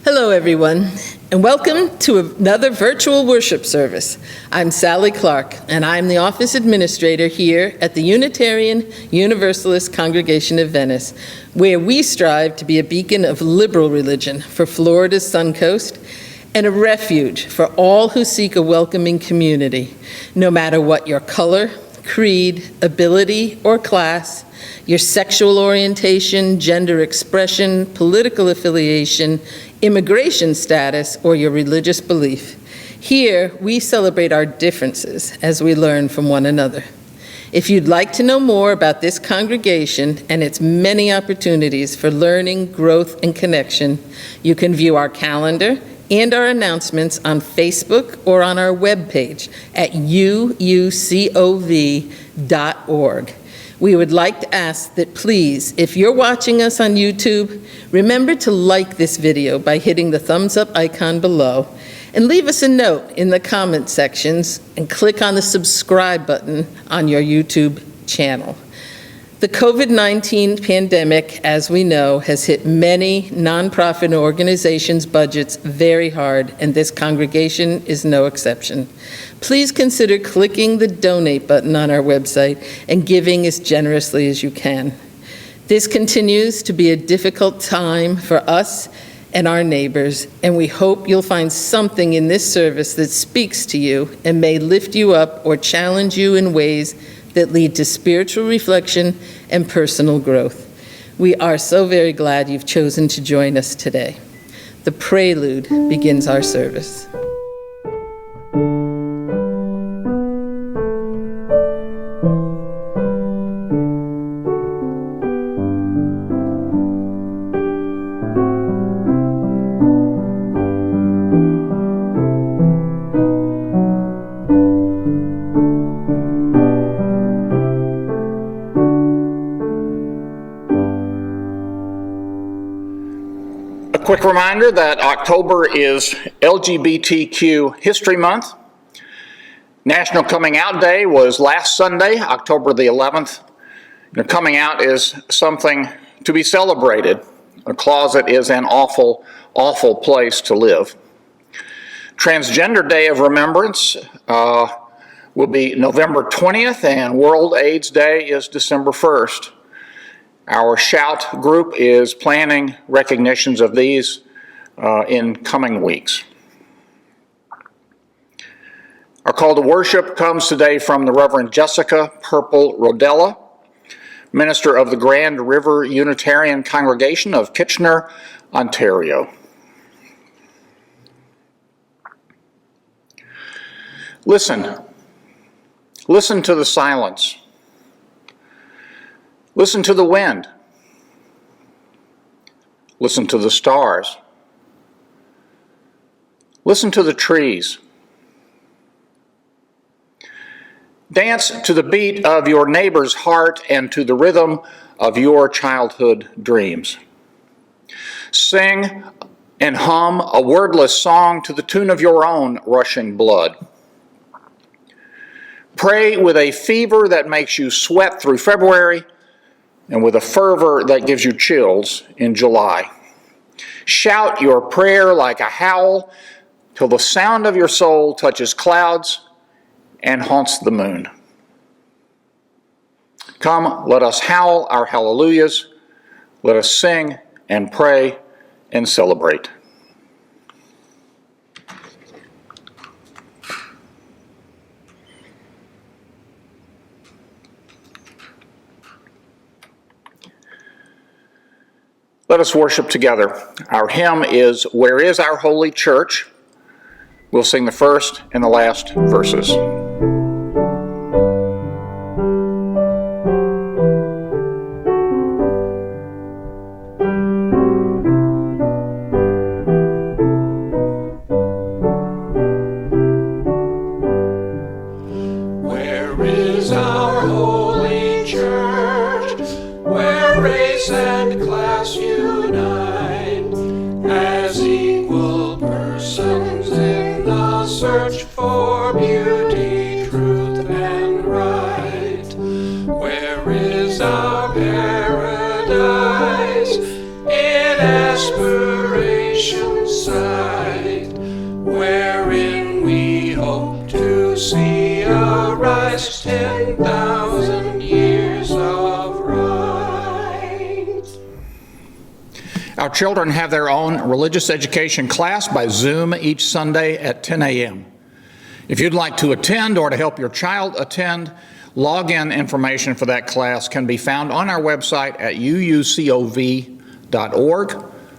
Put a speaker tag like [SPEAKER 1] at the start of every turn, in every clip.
[SPEAKER 1] Hello, everyone, and welcome to another virtual worship service. I'm Sally Clark, and I'm the office administrator here at the Unitarian Universalist Congregation of Venice, where we strive to be a beacon of liberal religion for Florida's Suncoast and a refuge for all who seek a welcoming community, no matter what your color, creed, ability, or class, your sexual orientation, gender expression, political affiliation, immigration status, or your religious belief. Here, we celebrate our differences as we learn from one another. If you'd like to know more about this congregation and its many opportunities for learning, growth, and connection, you can view our calendar and our announcements on Facebook or on our webpage at uucov.org. We would like to ask that please, if you're watching us on YouTube, remember to like this video by hitting the thumbs up icon below and leave us a note in the comment sections and click on the subscribe button on your YouTube channel. The COVID-19 pandemic, as we know, has hit many nonprofit organizations' budgets very hard, and this congregation is no exception. Please consider clicking the donate button on our website and giving as generously as you can. This continues to be a difficult time for us and our neighbors, and we hope you'll find something in this service that speaks to you and may lift you up or challenge you in ways that lead to spiritual reflection and personal growth. We are so very glad you've chosen to join us today. The prelude begins our service.
[SPEAKER 2] Quick reminder that October is LGBTQ History Month. National Coming Out Day was last Sunday, October the 11th. Coming out is something to be celebrated. A closet is an awful, awful place to live. Transgender Day of Remembrance will be November 20th, and World AIDS Day is December 1st. Our Shout group is planning recognitions of these in coming weeks. Our call to worship comes today from the Reverend Jessica Purple Rodella, minister of the Grand River Unitarian Congregation of Kitchener, Ontario. Listen. Listen to the silence. Listen to the wind. Listen to the stars. Listen to the trees. Dance to the beat of your neighbor's heart and to the rhythm of your childhood dreams. Sing and hum a wordless song to the tune of your own rushing blood. Pray with a fever that makes you sweat through February and with a fervor that gives you chills in July. Shout your prayer like a howl till the sound of your soul touches clouds and haunts the moon. Come, let us howl our hallelujahs. Let us sing and pray and celebrate. Let us worship together. Our hymn is "Where is Our Holy Church?" We'll sing the first and the last verses.
[SPEAKER 3] Where is our holy church, where race and class unite, as equal persons in the search for beauty, truth, and right? Where is our paradise in aspirations
[SPEAKER 2] children have their own religious education class by Zoom each Sunday at 10 a.m. If you'd like to attend or to help your child attend, login information for that class can be found on our website at uucov.org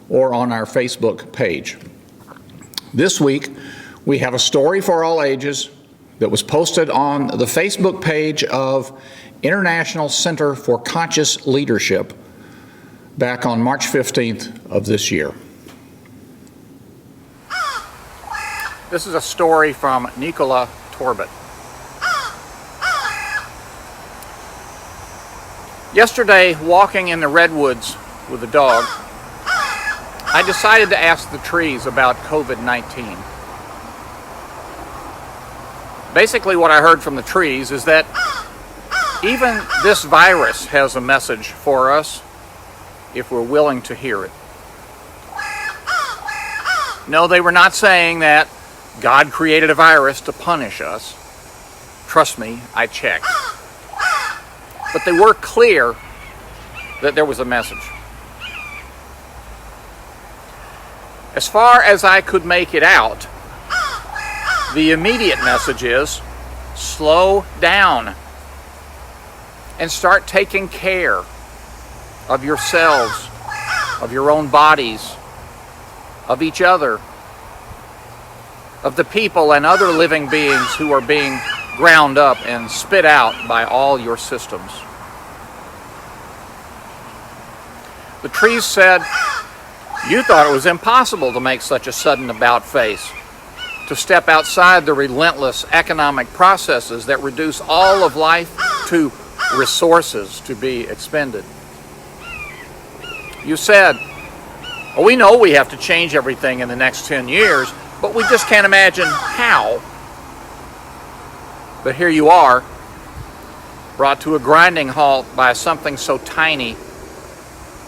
[SPEAKER 2] or on our Facebook page. This week, we have a story for all ages that was posted on the Facebook page of International Center for Conscious Leadership back on March 15th of this year. This is a story from Nicola Torbett. Yesterday, walking in the redwoods with a dog, I decided to ask the trees about COVID-19. Basically, what I heard from the trees is that even this virus has a message for us if we're willing to hear it. No, they were not saying that God created a virus to punish us. Trust me, I checked. But they were clear that there was a message. As far as I could make it out, the immediate message is slow down and start taking care of yourselves, of your own bodies, of each other, of the people and other living beings who are being ground up and spit out by all your systems. The trees said, "You thought it was impossible to make such a sudden about-face, to step outside the relentless economic processes that reduce all of life to resources to be expended. You said, well, we know we have to change everything in the next 10 years, but we just can't imagine how." But here you are, brought to a grinding halt by something so tiny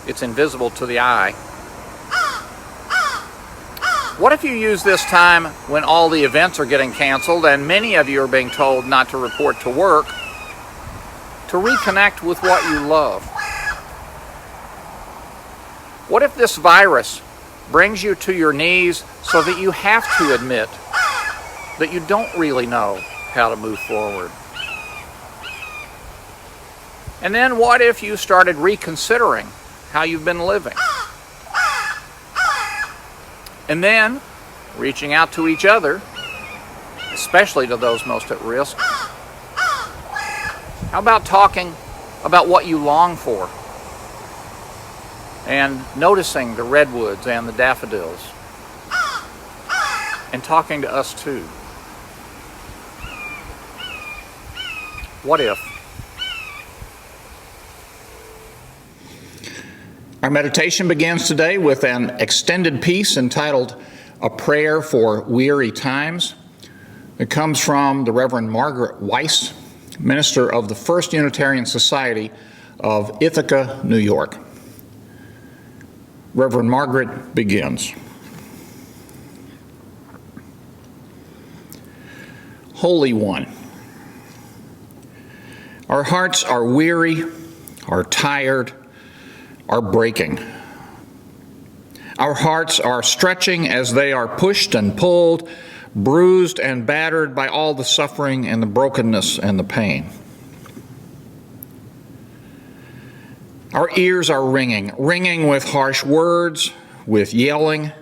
[SPEAKER 2] it's invisible to the eye. What if you use this time when all the events are getting canceled and many of you are being told not to report to work, to reconnect with what you love? What if this virus brings you to your knees so that you have to admit that you don't really know how to move forward? And then what if you started reconsidering how you've been living? And then reaching out to each other, especially to those most at risk. How about talking about what you long for? And noticing the redwoods and the daffodils. And talking to us too. What if? Our meditation begins today with an extended piece entitled A Prayer for Weary Times. It comes from the Reverend Margaret Weiss, minister of the First Unitarian Society of Ithaca, New York. Reverend Margaret begins. Holy One, our hearts are weary, are tired, are breaking. Our hearts are stretching as they are pushed and pulled, bruised and battered by all the suffering and the brokenness and the pain. Our ears are ringing with harsh words, with yelling,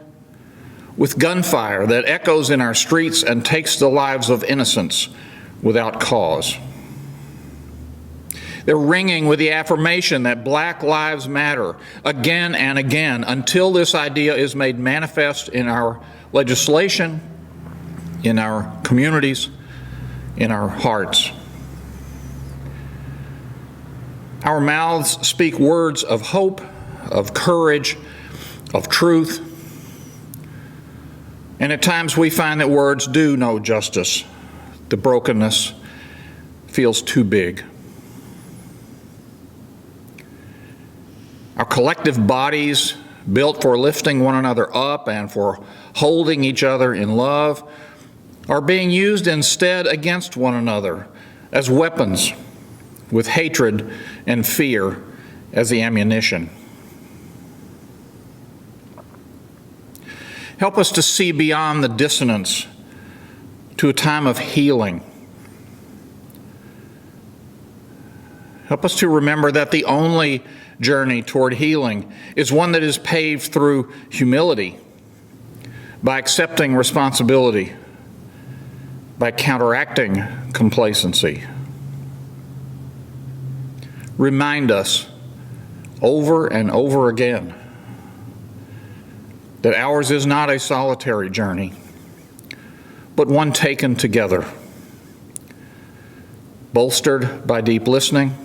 [SPEAKER 2] with gunfire that echoes in our streets and takes the lives of innocents without cause. They're ringing with the affirmation that Black Lives Matter again and again until this idea is made manifest in our legislation, in our communities, in our hearts. Our mouths speak words of hope, of courage, of truth. And at times we find that words do no justice. The brokenness feels too big. Our collective bodies, built for lifting one another up and for holding each other in love, are being used instead against one another as weapons, with hatred and fear as the ammunition. Help us to see beyond the dissonance to a time of healing. Help us to remember that the only journey toward healing is one that is paved through humility, by accepting responsibility, by counteracting complacency. Remind us over and over again that ours is not a solitary journey, but one taken together, bolstered by deep listening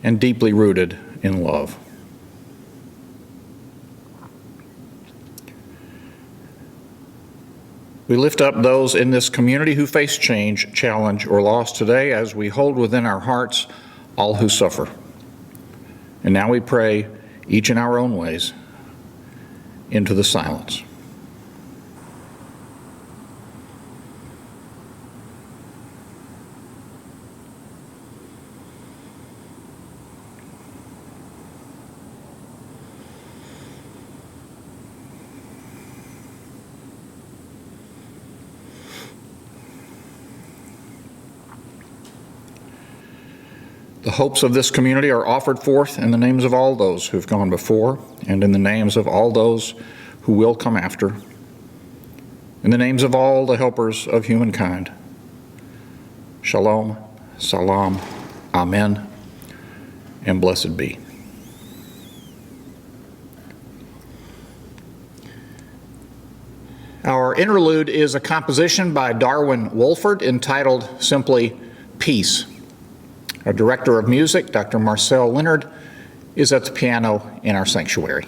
[SPEAKER 2] and deeply rooted in love. We lift up those in this community who face change, challenge, or loss today as we hold within our hearts all who suffer. And now we pray, each in our own ways, into the silence. The hopes of this community are offered forth in the names of all those who've gone before and in the names of all those who will come after, in the names of all the helpers of humankind. Shalom, salam, amen, and blessed be. Our interlude is a composition by Darwin Wolford entitled simply Peace. Our director of music, Dr. Marcel Leonard, is at the piano in our sanctuary.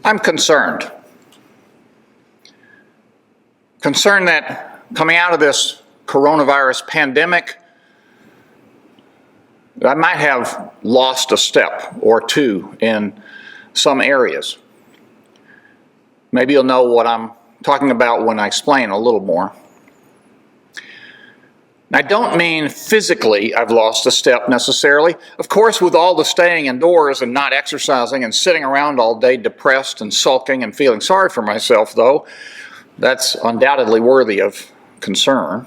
[SPEAKER 2] I'm concerned. Concerned that coming out of this coronavirus pandemic, I might have lost a step or two in some areas. Maybe you'll know what I'm talking about when I explain a little more. I don't mean physically I've lost a step necessarily. Of course, with all the staying indoors and not exercising and sitting around all day depressed and sulking and feeling sorry for myself, though, that's undoubtedly worthy of concern.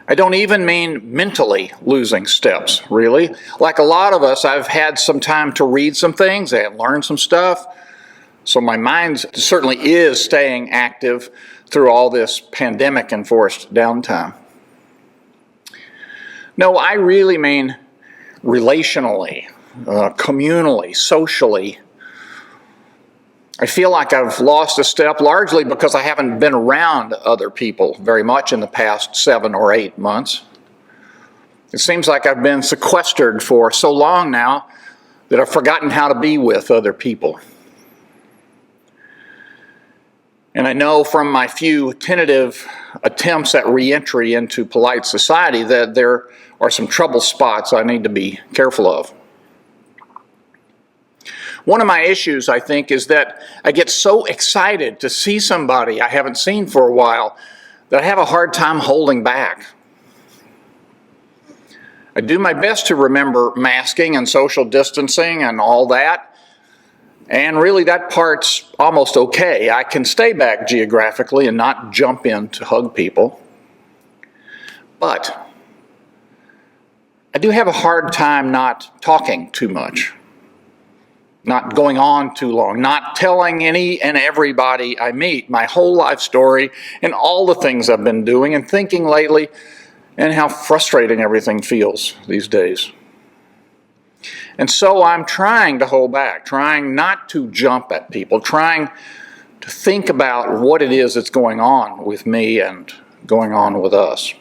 [SPEAKER 2] I don't even mean mentally losing steps, really. Like a lot of us, I've had some time to read some things and learn some stuff. So my mind certainly is staying active through all this pandemic enforced downtime. No, I really mean relationally, communally, socially. I feel like I've lost a step largely because I haven't been around other people very much in the past 7 or 8 months. It seems like I've been sequestered for so long now that I've forgotten how to be with other people. And I know from my few tentative attempts at re-entry into polite society that there are some trouble spots I need to be careful of. One of my issues, I think, is that I get so excited to see somebody I haven't seen for a while that I have a hard time holding back. I do my best to remember masking and social distancing and all that, and really that part's almost okay. I can stay back geographically and not jump in to hug people. But I do have a hard time not talking too much, not going on too long, not telling any and everybody I meet my whole life story and all the things I've been doing and thinking lately and how frustrating everything feels these days. And so I'm trying to hold back, trying not to jump at people, trying to think about what it is that's going on with me and going on with us.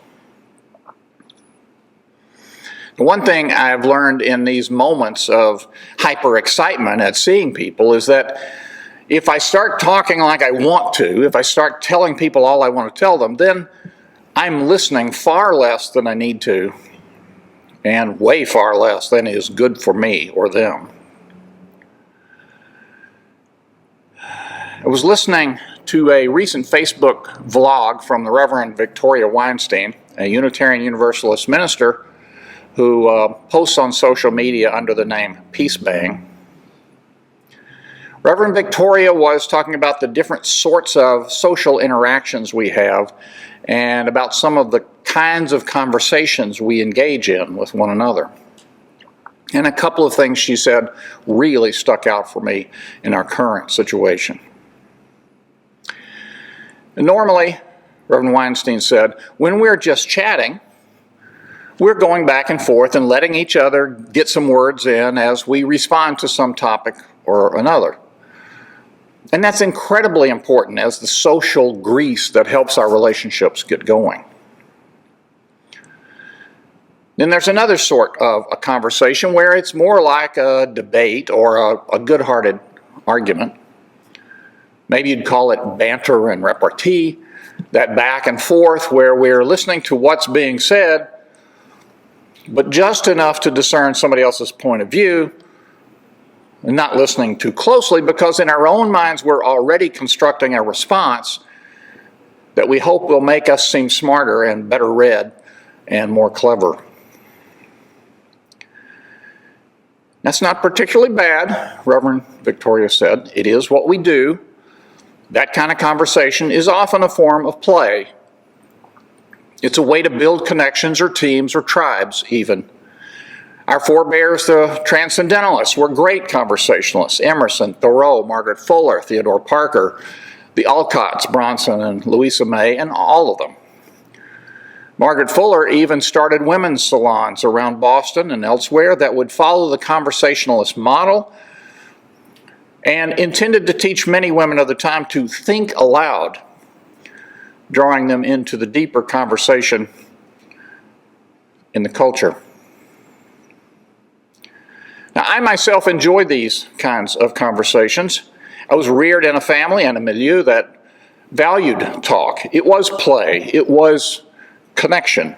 [SPEAKER 2] The one thing I've learned in these moments of hyper excitement at seeing people is that if I start talking like I want to, if I start telling people all I want to tell them, then I'm listening far less than I need to, and way far less than is good for me or them. I was listening to a recent Facebook vlog from the Reverend Victoria Weinstein, a Unitarian Universalist minister who posts on social media under the name Peace Bang. Reverend Victoria was talking about the different sorts of social interactions we have and about some of the kinds of conversations we engage in with one another. And a couple of things she said really stuck out for me in our current situation. Normally, Reverend Weinstein said, when we're just chatting, we're going back and forth and letting each other get some words in as we respond to some topic or another. And that's incredibly important as the social grease that helps our relationships get going. Then there's another sort of a conversation where it's more like a debate or a good-hearted argument. Maybe you'd call it banter and repartee, that back and forth where we're listening to what's being said, but just enough to discern somebody else's point of view, and not listening too closely because in our own minds we're already constructing a response that we hope will make us seem smarter and better read and more clever. That's not particularly bad, Reverend Victoria said. It is what we do. That kind of conversation is often a form of play. It's a way to build connections or teams or tribes even. Our forebears, the Transcendentalists, were great conversationalists. Emerson, Thoreau, Margaret Fuller, Theodore Parker, the Alcotts, Bronson and Louisa May, and all of them. Margaret Fuller even started women's salons around Boston and elsewhere that would follow the conversationalist model and intended to teach many women of the time to think aloud, drawing them into the deeper conversation in the culture. Now, I myself enjoy these kinds of conversations. I was reared in a family and a milieu that valued talk. It was play. It was connection.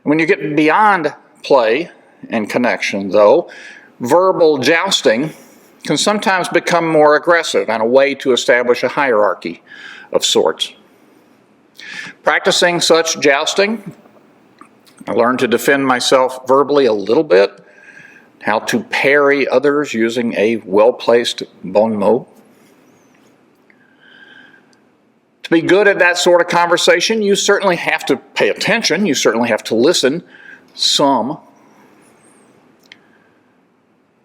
[SPEAKER 2] When you get beyond play and connection, though, verbal jousting can sometimes become more aggressive and a way to establish a hierarchy of sorts. Practicing such jousting, I learned to defend myself verbally a little bit, how to parry others using a well-placed bon mot. To be good at that sort of conversation, you certainly have to pay attention, you certainly have to listen some.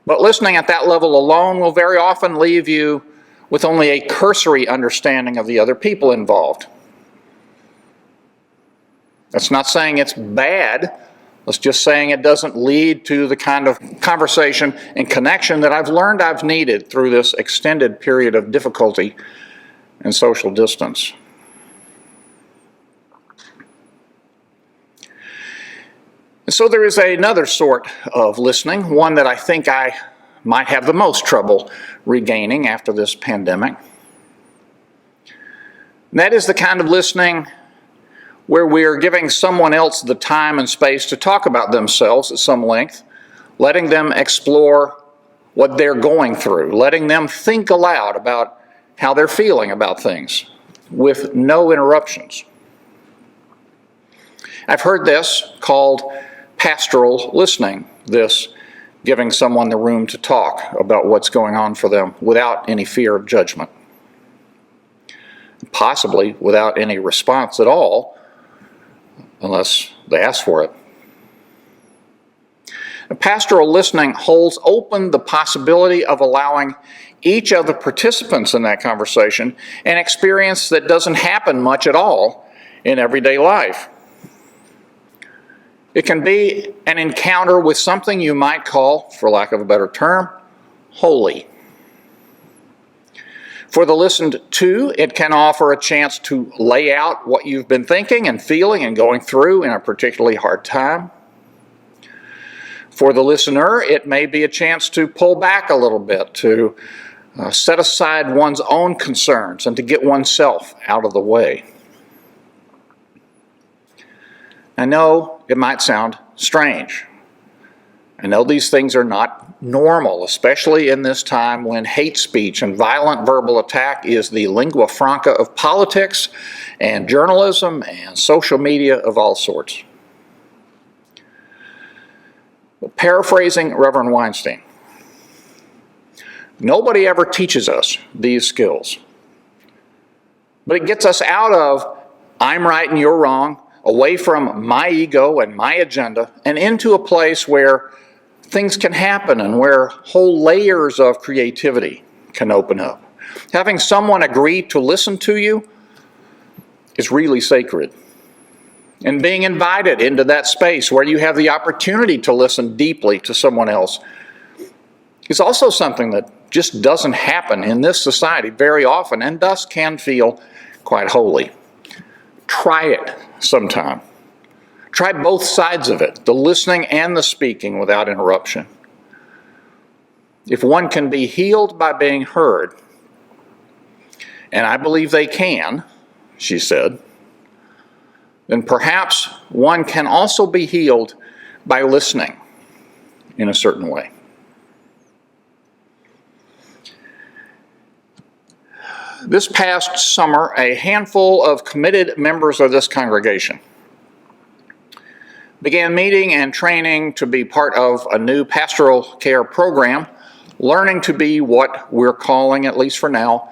[SPEAKER 2] But listening at that level alone will very often leave you with only a cursory understanding of the other people involved. That's not saying it's bad Let's just saying it doesn't lead to the kind of conversation and connection that I've learned I've needed through this extended period of difficulty and social distance. And so there is another sort of listening, one that I think I might have the most trouble regaining after this pandemic. And that is the kind of listening where we are giving someone else the time and space to talk about themselves at some length, letting them explore what they're going through, letting them think aloud about how they're feeling about things with no interruptions. I've heard this called pastoral listening, this giving someone the room to talk about what's going on for them without any fear of judgment, possibly without any response at all, unless they ask for it. Pastoral listening holds open the possibility of allowing each of the participants in that conversation an experience that doesn't happen much at all in everyday life. It can be an encounter with something you might call, for lack of a better term, holy. For the listened to, it can offer a chance to lay out what you've been thinking and feeling and going through in a particularly hard time. For the listener, it may be a chance to pull back a little bit, to set aside one's own concerns and to get oneself out of the way. I know it might sound strange. I know these things are not normal, especially in this time when hate speech and violent verbal attack is the lingua franca of politics and journalism and social media of all sorts. But paraphrasing Reverend Weinstein, nobody ever teaches us these skills, but it gets us out of I'm right and you're wrong, away from my ego and my agenda, and into a place where things can happen and where whole layers of creativity can open up. Having someone agree to listen to you is really sacred. And being invited into that space where you have the opportunity to listen deeply to someone else is also something that just doesn't happen in this society very often, and thus can feel quite holy. Try it sometime. Try both sides of it, the listening and the speaking without interruption. If one can be healed by being heard, and I believe they can, she said, then perhaps one can also be healed by listening in a certain way. This past summer, a handful of committed members of this congregation began meeting and training to be part of a new pastoral care program, learning to be what we're calling, at least for now,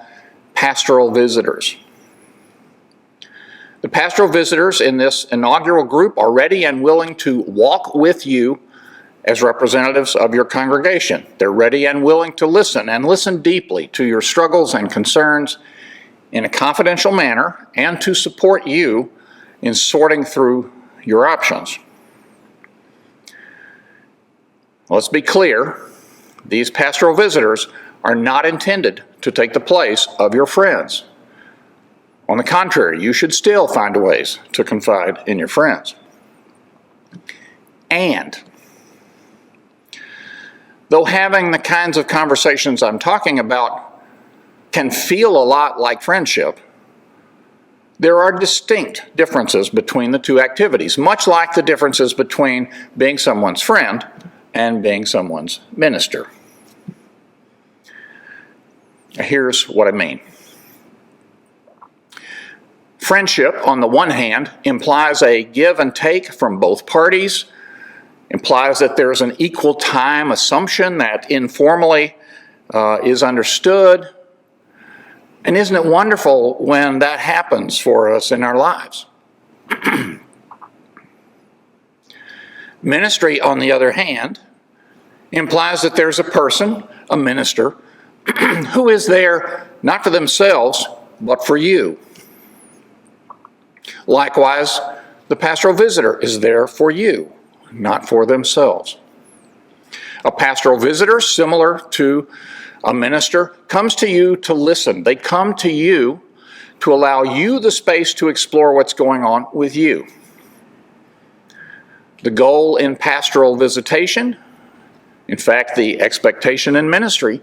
[SPEAKER 2] pastoral visitors. The pastoral visitors in this inaugural group are ready and willing to walk with you as representatives of your congregation. They're ready and willing to listen, and listen deeply to your struggles and concerns in a confidential manner, and to support you in sorting through your options. Let's be clear, these pastoral visitors are not intended to take the place of your friends. On the contrary, you should still find ways to confide in your friends. And though having the kinds of conversations I'm talking about can feel a lot like friendship, there are distinct differences between the two activities, much like the differences between being someone's friend and being someone's minister. Here's what I mean. Friendship, on the one hand, implies a give and take from both parties, implies that there's an equal time assumption that informally is understood. And isn't it wonderful when that happens for us in our lives? Ministry, on the other hand, implies that there's a person, a minister, who is there not for themselves, but for you. Likewise, the pastoral visitor is there for you, not for themselves. A pastoral visitor, similar to a minister, comes to you to listen. They come to you to allow you the space to explore what's going on with you. The goal in pastoral visitation, in fact, the expectation in ministry,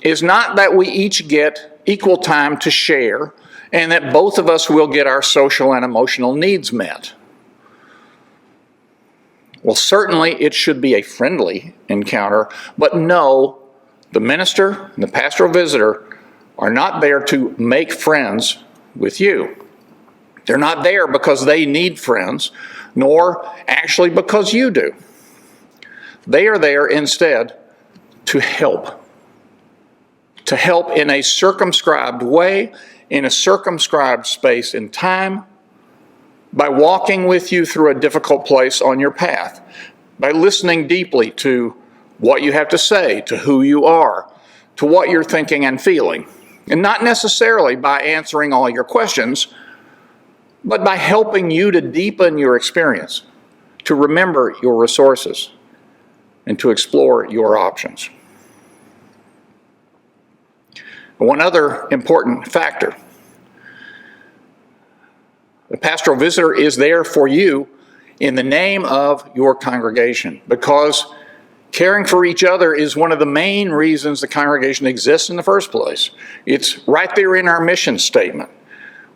[SPEAKER 2] is not that we each get equal time to share and that both of us will get our social and emotional needs met. Well, certainly it should be a friendly encounter, but no, the minister and the pastoral visitor are not there to make friends with you. They're not there because they need friends, nor actually because you do. They are there instead to help in a circumscribed way, in a circumscribed space and time, by walking with you through a difficult place on your path, by listening deeply to what you have to say, to who you are, to what you're thinking and feeling, and not necessarily by answering all your questions, but by helping you to deepen your experience, to remember your resources, and to explore your options. One other important factor: the pastoral visitor is there for you in the name of your congregation, because caring for each other is one of the main reasons the congregation exists in the first place. It's right there in our mission statement.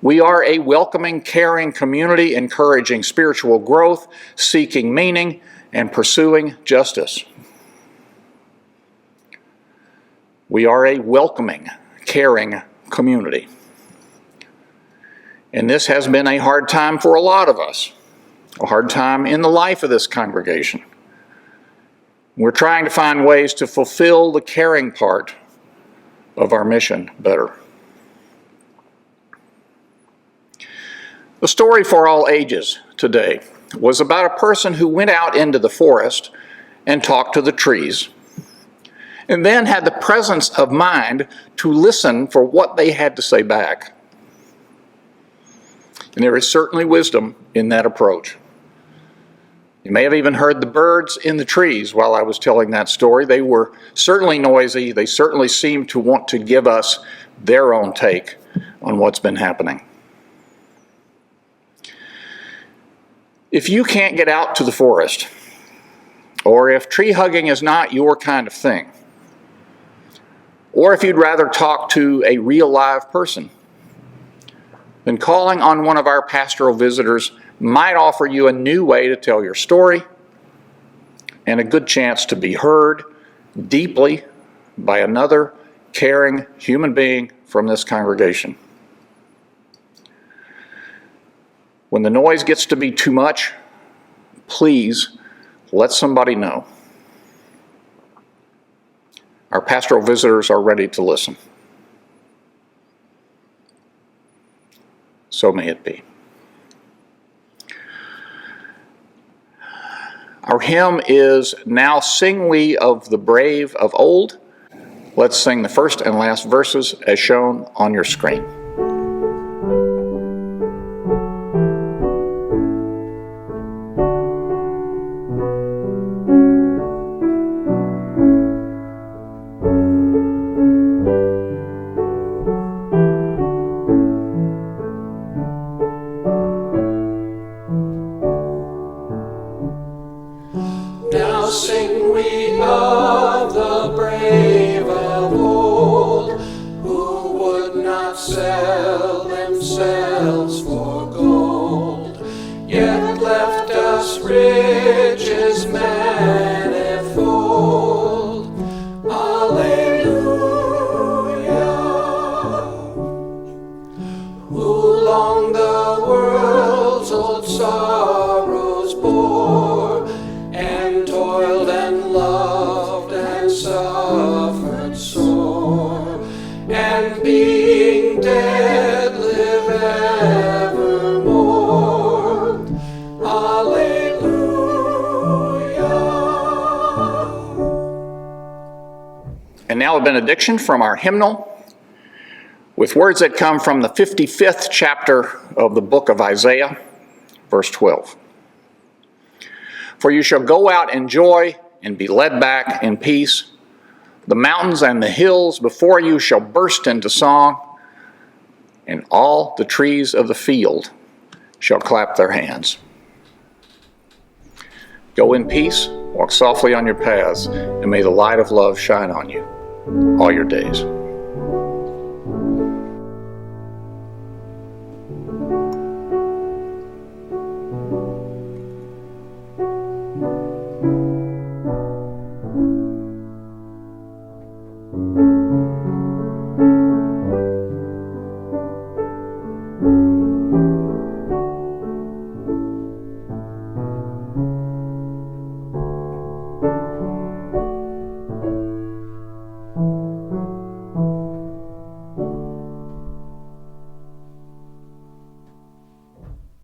[SPEAKER 2] We are a welcoming, caring community, encouraging spiritual growth, seeking meaning, and pursuing justice. We are a welcoming, caring community. And this has been a hard time for a lot of us, a hard time in the life of this congregation. We're trying to find ways to fulfill the caring part of our mission better. The story for all ages today was about a person who went out into the forest and talked to the trees, and then had the presence of mind to listen for what they had to say back. And there is certainly wisdom in that approach. You may have even heard the birds in the trees while I was telling that story. They were certainly noisy. They certainly seemed to want to give us their own take on what's been happening. If you can't get out to the forest, or if tree hugging is not your kind of thing, or if you'd rather talk to a real live person, then calling on one of our pastoral visitors might offer you a new way to tell your story and a good chance to be heard deeply by another caring human being from this congregation. When the noise gets to be too much, please let somebody know. Our pastoral visitors are ready to listen. So may it be. Our hymn is "Now Sing We of the Brave of Old." Let's sing the first and last verses as shown on your screen.
[SPEAKER 3] Now sing we of the brave of old, who would not sell themselves for gold, yet left us riches manifold. Alleluia. Who long the world's old sorrows bore, and toiled and loved and suffered sore, and being dead live evermore. Alleluia.
[SPEAKER 2] And now a benediction from our hymnal, with words that come from the 55th chapter of the book of Isaiah, verse 12. For you shall go out in joy and be led back in peace. The mountains and the hills before you shall burst into song, and all the trees of the field shall clap their hands. Go in peace, walk softly on your paths, and may the light of love shine on you all your days.